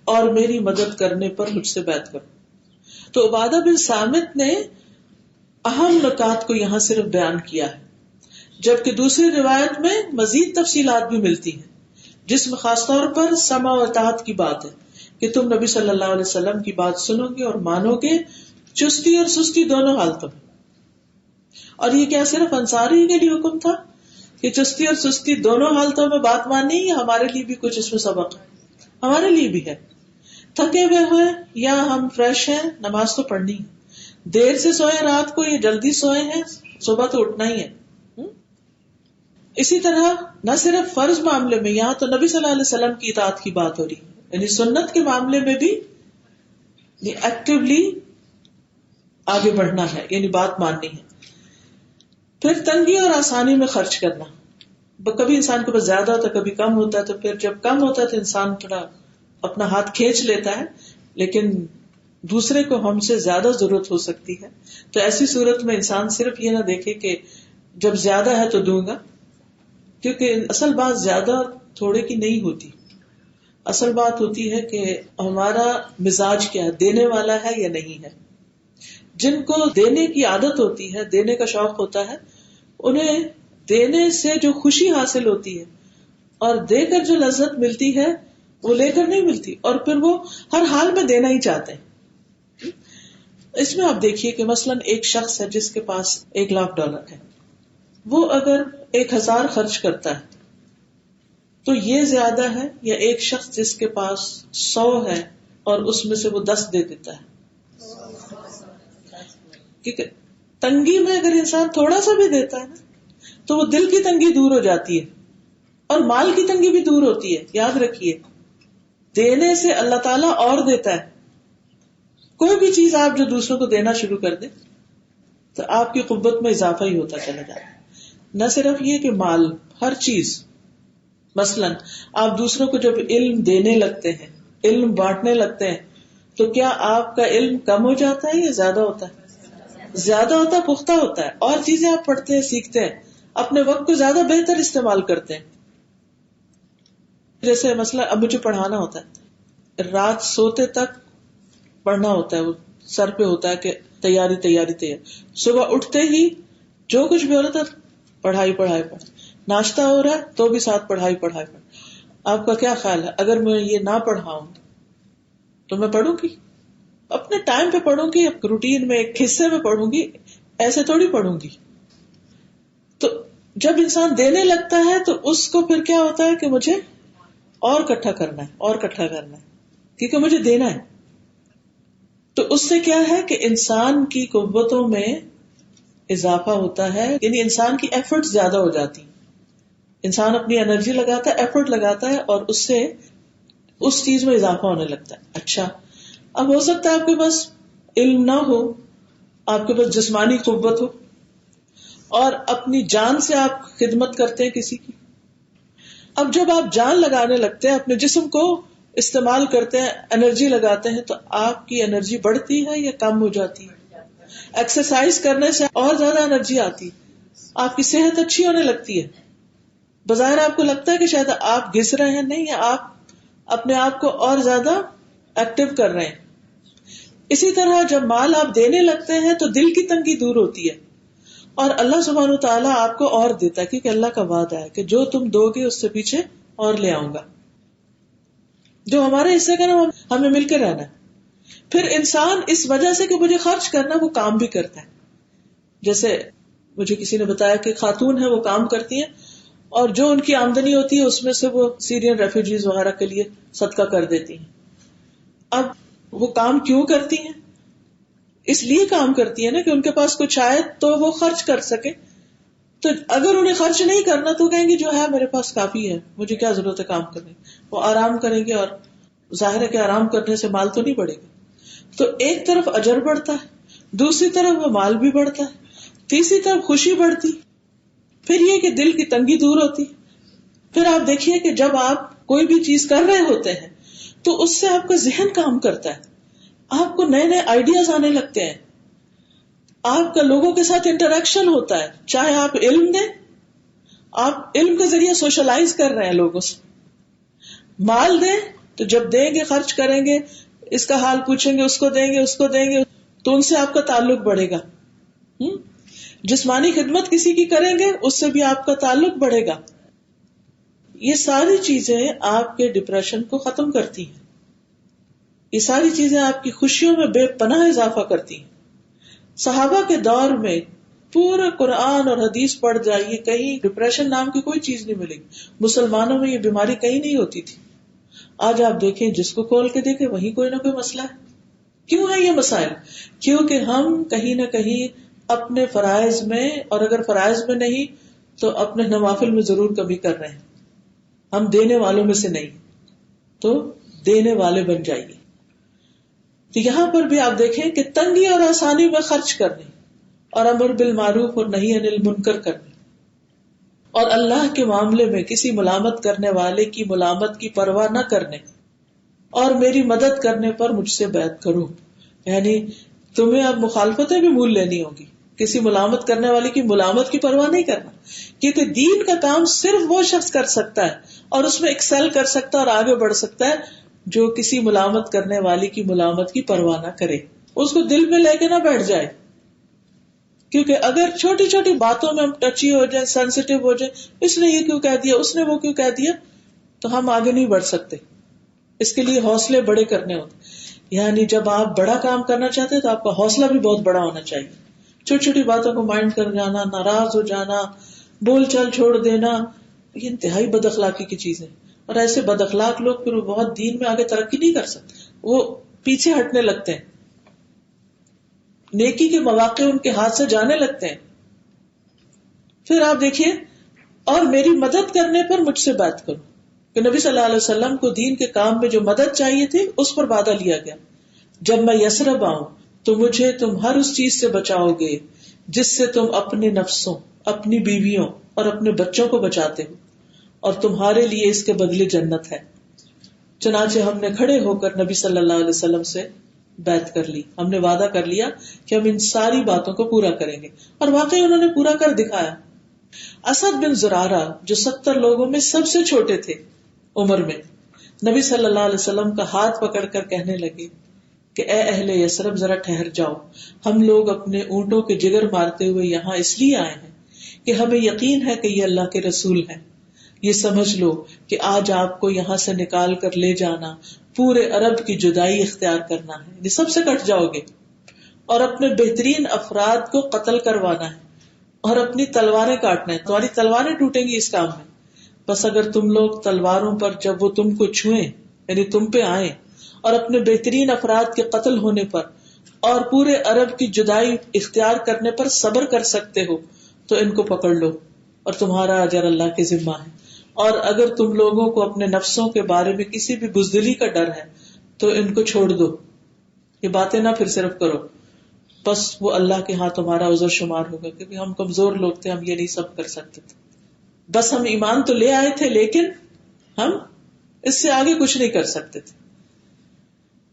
اور میری مدد کرنے پر مجھ سے بیعت کرو. تو عبادہ بن صامت نے اہم نکات کو یہاں صرف بیان کیا ہے، جبکہ دوسری روایت میں مزید تفصیلات بھی ملتی ہیں جس میں خاص طور پر سمع و اطاعت کی بات ہے کہ تم نبی صلی اللہ علیہ وسلم کی بات سنو گے اور مانو گے چستی اور سستی دونوں حالتوں میں. اور یہ کیا صرف انصاری کے لیے حکم تھا کہ چستی اور سستی دونوں حالتوں میں بات ماننی ہے، یا ہمارے لیے بھی کچھ اس میں سبق ہے؟ ہمارے لیے بھی ہے. تھکے ہوئے ہوئے یا ہم فریش ہیں، نماز تو پڑھنی ہے. دیر سے سوئے رات کو یا جلدی سوئے ہیں، صبح تو اٹھنا ہی ہے. اسی طرح نہ صرف فرض معاملے میں، یہاں تو نبی صلی اللہ علیہ وسلم کی اطاعت کی بات ہو رہی ہے، یعنی سنت کے معاملے میں بھی ایکٹیولی آگے بڑھنا ہے، یعنی بات ماننی ہے. پھر تنگی اور آسانی میں خرچ کرنا. کبھی انسان کے پاس زیادہ ہوتا ہے، کبھی کم ہوتا ہے، تو پھر جب کم ہوتا ہے تو انسان تھوڑا اپنا ہاتھ کھینچ لیتا ہے، لیکن دوسرے کو ہم سے زیادہ ضرورت ہو سکتی ہے، تو ایسی صورت میں انسان صرف یہ نہ دیکھے کہ جب زیادہ ہے تو دوں گا، کیونکہ اصل بات زیادہ تھوڑے کی نہیں ہوتی. اصل بات ہوتی ہے کہ ہمارا مزاج کیا ہے، دینے والا ہے یا نہیں ہے. جن کو دینے کی عادت ہوتی ہے، دینے کا شوق ہوتا ہے، انہیں دینے سے جو خوشی حاصل ہوتی ہے اور دے کر جو لذت ملتی ہے وہ لے کر نہیں ملتی، اور پھر وہ ہر حال میں دینا ہی چاہتے ہیں. اس میں آپ دیکھیے کہ مثلاً ایک شخص ہے جس کے پاس $1,00,000 ہے، وہ اگر 1,000 خرچ کرتا ہے تو یہ زیادہ ہے یا ایک شخص جس کے پاس 100 ہے اور اس میں سے وہ 10 دے دیتا ہے؟ کیونکہ تنگی میں اگر انسان تھوڑا سا بھی دیتا ہے نا تو وہ دل کی تنگی دور ہو جاتی ہے اور مال کی تنگی بھی دور ہوتی ہے. یاد رکھیے دینے سے اللہ تعالیٰ اور دیتا ہے. کوئی بھی چیز آپ جو دوسروں کو دینا شروع کر دیں تو آپ کی قوت میں اضافہ ہی ہوتا چلا جاتا ہے. نہ صرف یہ کہ مال، ہر چیز. مثلاً آپ دوسروں کو جب علم دینے لگتے ہیں، علم بانٹنے لگتے ہیں، تو کیا آپ کا علم کم ہو جاتا ہے یا زیادہ ہوتا ہے؟ زیادہ ہوتا ہے، پختہ ہوتا ہے. اور چیزیں آپ پڑھتے ہیں، سیکھتے ہیں، اپنے وقت کو زیادہ بہتر استعمال کرتے ہیں. جیسے مثلا اب مجھے پڑھانا ہوتا ہے، رات سوتے تک پڑھنا ہوتا ہے، وہ سر پہ ہوتا ہے کہ تیاری. صبح اٹھتے ہی جو کچھ بھی ہو رہا تھا پڑھائی. ناشتہ ہو رہا ہے تو بھی ساتھ پڑھائی. آپ کا کیا خیال ہے اگر میں یہ نہ پڑھاؤں تو میں پڑھوں گی؟ اپنے ٹائم پہ پڑھوں گی، روٹین میں ایک حصے میں پڑھوں گی، ایسے تھوڑی پڑھوں گی. تو جب انسان دینے لگتا ہے تو اس کو پھر کیا ہوتا ہے کہ مجھے اور اکٹھا کرنا ہے کیونکہ مجھے دینا ہے. تو اس سے کیا ہے کہ انسان کی قوتوں میں اضافہ ہوتا ہے، یعنی انسان کی ایفرٹ زیادہ ہو جاتی. انسان اپنی انرجی لگاتا ہے، ایفرٹ لگاتا ہے، اور اس سے اس چیز میں اضافہ ہونے لگتا ہے. اچھا، اب ہو سکتا ہے آپ کے پاس علم نہ ہو، آپ کے پاس جسمانی قوت ہو اور اپنی جان سے آپ خدمت کرتے ہیں کسی کی. اب جب آپ جان لگانے لگتے ہیں، اپنے جسم کو استعمال کرتے ہیں، انرجی لگاتے ہیں، تو آپ کی انرجی بڑھتی ہے یا کم ہو جاتی ہے؟ ایکسرسائز کرنے سے اور زیادہ انرجی آتی، آپ کی صحت اچھی ہونے لگتی ہے. بظاہر آپ کو لگتا ہے کہ شاید آپ گھس رہے ہیں، نہیں، آپ اپنے آپ کو اور زیادہ ایکٹیو کر رہے ہیں. اسی طرح جب مال آپ دینے لگتے ہیں تو دل کی تنگی دور ہوتی ہے اور اللہ سبحانہ وتعالیٰ آپ کو اور دیتا ہے، کیونکہ اللہ کا وعدہ ہے کہ جو تم دو گے اس سے پیچھے اور لے آؤں گا. جو ہمارے حصے کا نا ہمیں مل کے رہنا ہے. پھر انسان اس وجہ سے کہ مجھے خرچ کرنا، وہ کام بھی کرتا ہے. جیسے مجھے کسی نے بتایا کہ خاتون ہے، وہ کام کرتی ہیں اور جو ان کی آمدنی ہوتی ہے اس میں سے وہ سیرین ریفیوجیز وغیرہ کے لیے صدقہ کر دیتی ہیں. اب وہ کام کیوں کرتی ہیں؟ اس لیے کام کرتی ہیں نا کہ ان کے پاس کچھ آئے تو وہ خرچ کر سکے. تو اگر انہیں خرچ نہیں کرنا تو کہیں گے جو ہے میرے پاس کافی ہے، مجھے کیا ضرورت ہے کام کرنے. وہ آرام کریں گے، اور ظاہر ہے کہ آرام کرنے سے مال تو نہیں بڑھے گا. تو ایک طرف اجر بڑھتا ہے، دوسری طرف وہ مال بھی بڑھتا ہے، تیسری طرف خوشی بڑھتی. پھر یہ کہ دل کی تنگی دور ہوتی. پھر آپ دیکھیے کہ جب آپ کوئی بھی چیز کر رہے ہوتے ہیں تو اس سے آپ کا ذہن کام کرتا ہے، آپ کو نئے نئے آئیڈیاز آنے لگتے ہیں، آپ کا لوگوں کے ساتھ انٹریکشن ہوتا ہے. چاہے آپ علم دیں، آپ علم کے ذریعے سوشلائز کر رہے ہیں لوگوں سے. مال دیں تو جب دیں گے، خرچ کریں گے، اس کا حال پوچھیں گے، اس کو دیں گے، اس کو دیں گے، تو ان سے آپ کا تعلق بڑھے گا. جسمانی خدمت کسی کی کریں گے، اس سے بھی آپ کا تعلق بڑھے گا. یہ ساری چیزیں آپ کے ڈپریشن کو ختم کرتی ہیں. یہ ساری چیزیں آپ کی خوشیوں میں بے پناہ اضافہ کرتی ہیں. صحابہ کے دور میں پورا قرآن اور حدیث پڑھ جائیے، کہیں ڈپریشن نام کی کوئی چیز نہیں ملے گی. مسلمانوں میں یہ بیماری کہیں نہیں ہوتی تھی. آج آپ دیکھیں، جس کو کھول کے دیکھیں وہیں کوئی نہ کوئی مسئلہ ہے. کیوں ہے یہ مسائل؟ کیونکہ ہم کہیں نہ کہیں اپنے فرائض میں، اور اگر فرائض میں نہیں تو اپنے نوافل میں ضرور کمی کر رہے ہیں. ہم دینے والوں میں سے نہیں، تو دینے والے بن جائیے. تو یہاں پر بھی آپ دیکھیں کہ تنگی اور آسانی میں خرچ کرنے، اور امر بالمعروف اور نہی عن المنکر کرنے، اور اللہ کے معاملے میں کسی ملامت کرنے والے کی ملامت کی پرواہ نہ کرنے، اور میری مدد کرنے پر مجھ سے بیعت کرو. یعنی تمہیں اب مخالفتیں بھی مول لینی ہوگی، کسی ملامت کرنے والے کی ملامت کی پرواہ نہیں کرنا. کیونکہ دین کا کام صرف وہ شخص کر سکتا ہے اور اس میں ایکسل کر سکتا ہے اور آگے بڑھ سکتا ہے جو کسی ملامت کرنے والی کی ملامت کی پرواہ نہ کرے، اس کو دل میں لے کے نہ بیٹھ جائے. کیونکہ اگر چھوٹی چھوٹی باتوں میں ہم ٹچی ہو جائیں، سینسیٹیو ہو جائیں، اس نے یہ کیوں کہہ دیا، اس نے وہ کیوں کہہ دیا، تو ہم آگے نہیں بڑھ سکتے. اس کے لیے حوصلے بڑے کرنے ہوتے. یعنی جب آپ بڑا کام کرنا چاہتے ہیں تو آپ کا حوصلہ بھی بہت بڑا ہونا چاہیے. چھوٹی چھوٹی باتوں کو مائنڈ کر جانا، ناراض ہو جانا، بول چال چھوڑ دینا، یہ انتہائی بد اخلاقی کی چیز ہے. اور ایسے بد اخلاق لوگ پھر بہت دین میں آگے ترقی نہیں کر سکتے، وہ پیچھے ہٹنے لگتے ہیں، نیکی کے مواقع ان کے ہاتھ سے جانے لگتے ہیں. پھر آپ دیکھیے، اور میری مدد کرنے پر مجھ سے بات کرو، کہ نبی صلی اللہ علیہ وسلم کو دین کے کام میں جو مدد چاہیے تھی اس پر وعدہ لیا گیا. جب میں یثرب آؤں تو مجھے تم ہر اس چیز سے بچاؤ گے جس سے تم اپنے نفسوں، اپنی بیویوں اور اپنے بچوں کو بچاتے ہو، اور تمہارے لیے اس کے بدلے جنت ہے. چنانچہ ہم نے کھڑے ہو کر نبی صلی اللہ علیہ وسلم سے بیعت کر لی. ہم نے وعدہ کر لیا کہ ہم ان ساری باتوں کو پورا کریں گے، اور واقعی انہوں نے پورا کر دکھایا. اسد بن زرارہ جو 70 لوگوں میں سب سے چھوٹے تھے عمر میں، نبی صلی اللہ علیہ وسلم کا ہاتھ پکڑ کر کہنے لگے کہ اے اہل یثرب ذرا ٹھہر جاؤ، ہم لوگ اپنے اونٹوں کے جگر مارتے ہوئے یہاں اس لیے آئے ہیں کہ ہمیں یقین ہے کہ یہ اللہ کے رسول ہیں. یہ سمجھ لو کہ آج آپ کو یہاں سے نکال کر لے جانا پورے عرب کی جدائی اختیار کرنا ہے، یہ سب سے کٹ جاؤ گے، اور اپنے بہترین افراد کو قتل کروانا ہے اور اپنی تلواریں کاٹنا ہے. تمہاری تلواریں ٹوٹیں گی اس کام میں. بس اگر تم لوگ تلواروں پر جب وہ تم کو چھوئیں، یعنی تم پہ آئیں، اور اپنے بہترین افراد کے قتل ہونے پر اور پورے عرب کی جدائی اختیار کرنے پر صبر کر سکتے ہو تو ان کو پکڑ لو، اور تمہارا اجر اللہ کے ذمہ ہے. اور اگر تم لوگوں کو اپنے نفسوں کے بارے میں کسی بھی بزدلی کا ڈر ہے تو ان کو چھوڑ دو، یہ باتیں نہ پھر صرف کرو. بس وہ اللہ کے ہاں تمہارا عذر شمار ہوگا، کیونکہ ہم کمزور لوگ تھے، ہم یہ نہیں سب کر سکتے تھے. بس ہم ایمان تو لے آئے تھے لیکن ہم اس سے آگے کچھ نہیں کر سکتے تھے.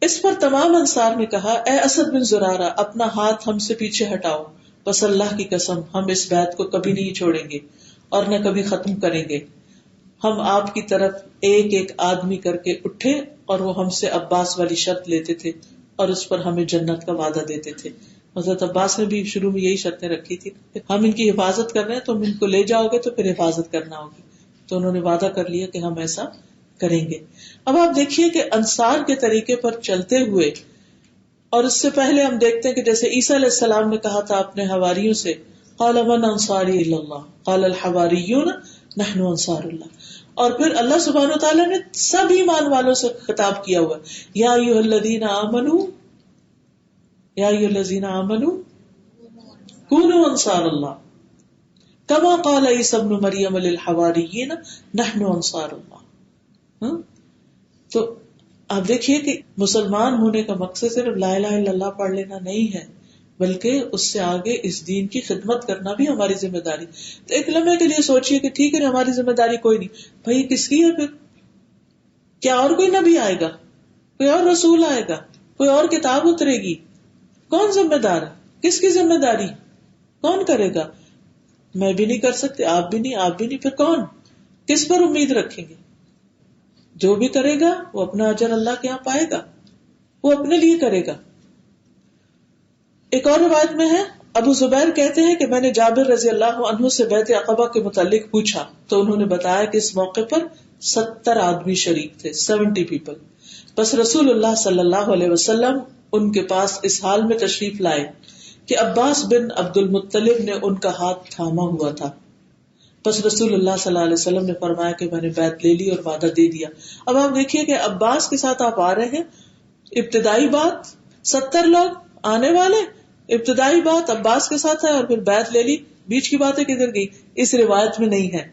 اس پر تمام انصار نے کہا اے اسد بن زرارہ اپنا ہاتھ ہم سے پیچھے ہٹاؤ، بس اللہ کی قسم ہم اس بیعت کو کبھی نہیں چھوڑیں گے اور نہ کبھی ختم کریں گے. ہم آپ کی طرف ایک ایک آدمی کر کے اٹھے اور وہ ہم سے عباس والی شرط لیتے تھے اور اس پر ہمیں جنت کا وعدہ دیتے تھے. حضرت عباس نے بھی شروع میں یہی شرطیں رکھی تھی کہ ہم ان کی حفاظت کر رہے ہیں، تم ان کو لے جاؤ گے تو پھر حفاظت کرنا ہوگی. تو انہوں نے وعدہ کر لیا کہ ہم ایسا کریں گے. اب آپ دیکھیے کہ انصار کے طریقے پر چلتے ہوئے، اور اس سے پہلے ہم دیکھتے ہیں کہ جیسے عیسیٰ علیہ السلام نے کہا تھا اپنے حواریوں سے قال من انصاری الی اللہ قال الحواریون نحن انصار اللہ. اور پھر اللہ سبحانہ وتعالیٰ نے سب ایمان والوں سے خطاب کیا ہوا، یا ایھا الذین آمنوا یا ایھا الذین آمنوا کونوا انصار اللہ. کما قال عیسی ابن مریم للحواریین نحن انصار اللہ. تو آپ دیکھیے کہ مسلمان ہونے کا مقصد صرف لا الہ الا اللہ پڑھ لینا نہیں ہے، بلکہ اس سے آگے اس دین کی خدمت کرنا بھی ہماری ذمہ داری. تو ایک لمحے کے لیے سوچئے کہ ٹھیک ہے ہماری ذمہ داری کوئی نہیں، بھائی کس کی ہے پھر؟ کیا اور کوئی نبی آئے گا، کوئی اور رسول آئے گا، کوئی اور کتاب اترے گی؟ کون ذمہ دار ہے؟ کس کی ذمہ داری؟ کون کرے گا؟ میں بھی نہیں کر سکتے، آپ بھی نہیں، پھر کون؟ کس پر امید رکھیں گے؟ جو بھی کرے گا وہ اپنا اجر اللہ کے یہاں پائے گا، وہ اپنے لیے کرے گا. ایک اور روایت میں ہے، ابو زبیر کہتے ہیں کہ میں نے جابر رضی اللہ عنہ سے بیعت عقبہ کے متعلق پوچھا تو انہوں نے بتایا کہ اس موقع پر 70 آدمی شریک تھے، 70 پیپل. بس رسول اللہ صلی اللہ علیہ وسلم ان کے پاس اس حال میں تشریف لائے کہ عباس بن عبد المطلب نے ان کا ہاتھ تھاما ہوا تھا. بس رسول اللہ صلی اللہ علیہ وسلم نے فرمایا کہ میں نے بیعت لے لی اور وعدہ دے دیا. اب آپ دیکھیے کہ عباس کے ساتھ آپ آ رہے ہیں، ابتدائی بات 70 لوگ آنے والے، ابتدائی بات عباس کے ساتھ ہے، اور پھر بیعت لے لی. بیچ کی باتیں کدھر گئی؟ اس روایت میں نہیں ہے.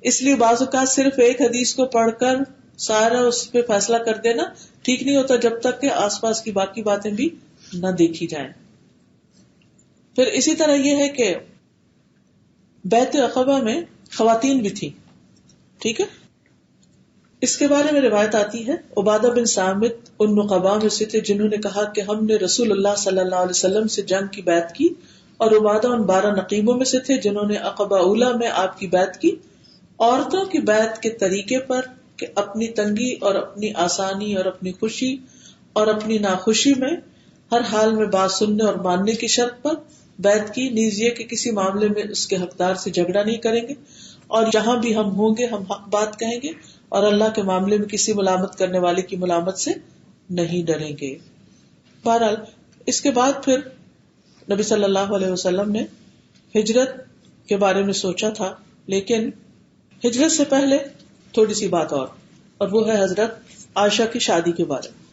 اس لیے بعض اوقات صرف ایک حدیث کو پڑھ کر سارا اس پہ فیصلہ کر دینا ٹھیک نہیں ہوتا، جب تک کہ آس پاس کی باقی باتیں بھی نہ دیکھی جائیں. پھر اسی طرح یہ ہے کہ بیعت عقبہ میں خواتین بھی تھیں، ٹھیک ہے. اس کے بارے میں روایت آتی ہے عبادہ بن صامت ان نقباء میں سے تھے جنہوں نے کہا کہ ہم نے رسول اللہ صلی اللہ علیہ وسلم سے جنگ کی بیعت کی، اور عبادہ ان 12 نقیبوں میں سے تھے جنہوں نے عقبہ اولیٰ میں آپ کی بیعت کی. عورتوں کی بیعت کے طریقے پر کہ اپنی تنگی اور اپنی آسانی اور اپنی خوشی اور اپنی ناخوشی میں ہر حال میں بات سننے اور ماننے کی شرط پر بیعت کی، نیز یہ کہ کسی معاملے میں اس کے حقدار سے جھگڑا نہیں کریں گے، اور جہاں بھی ہم ہوں گے ہم حق بات کہیں گے، اور اللہ کے معاملے میں کسی ملامت کرنے والے کی ملامت سے نہیں ڈریں گے. بہرحال اس کے بعد پھر نبی صلی اللہ علیہ وسلم نے ہجرت کے بارے میں سوچا تھا، لیکن ہجرت سے پہلے تھوڑی سی بات اور وہ ہے حضرت عائشہ کی شادی کے بارے میں.